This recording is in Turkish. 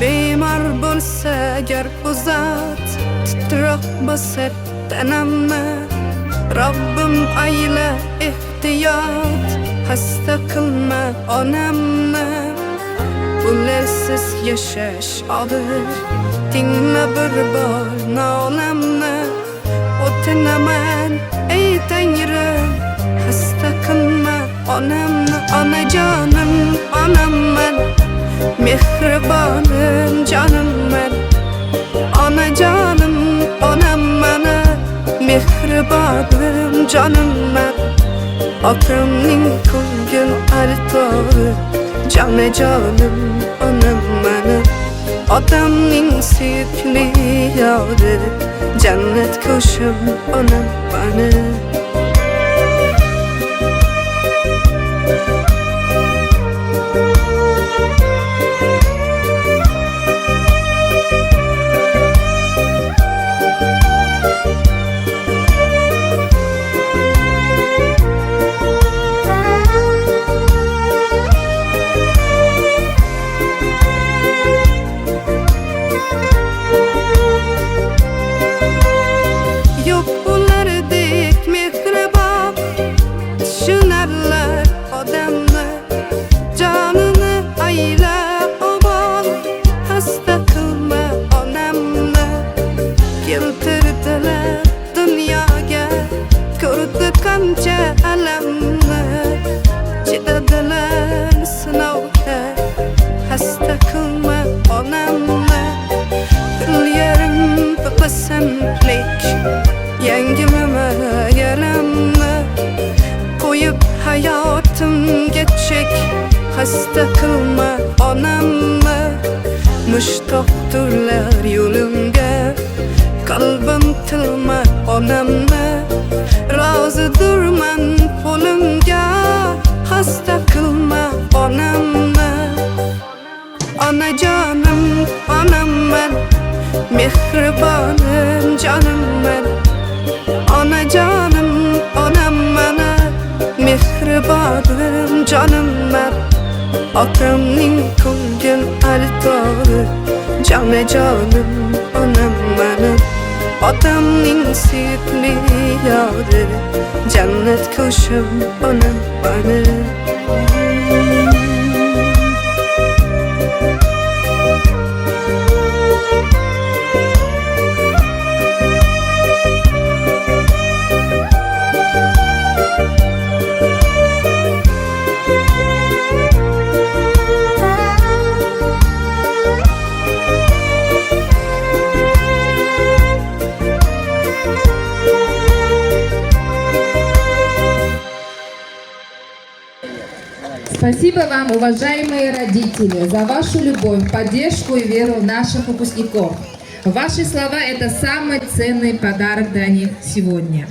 bemor bo'lsa agar bu zot, titroq bosar tanamni. Robbim ayla ehtiyot, hasta qilma onamni. Ularsiz yashash og'ir, tingla bir bor nolamni. O'tinaman ey Tangrim, hasta qilma onamni. Onajonim onamman, mehribonim jonimman. Onajonim onamman, mehribonim jonimman. Otamning ko'ngil altori, jonajonim onamman. Otamning suyukli yori, jannat ko'shim onamman. Yok ulardek mehribon, tushunarlar odamni. Jonini ayla obod, hasta qilma onamni. Keltirdilar dunyoga, ko'rdi qancha alamni. Chidadilar sinovga, hasta qilma onamni. Yarim qasamlik, yangilama yaramni. Qo'yib hayotimga chek, hasta qilma onamni. Mushtoqdirlar yo'limga, qalbim tilma onamni. Rozidirman qo'limga, hasta qilma onamni. Onajonim onamman, mehribonim jonimman. Onajonim onamman, mehribonim jonimman. Otamning ko'ngil altori, jonajonim onamman. Otamning suyukli yori, jannat ko'shim onamman. Спасибо вам, уважаемые родители, за вашу любовь, поддержку и веру в наших выпускников. Ваши слова – это самый ценный подарок для них сегодня.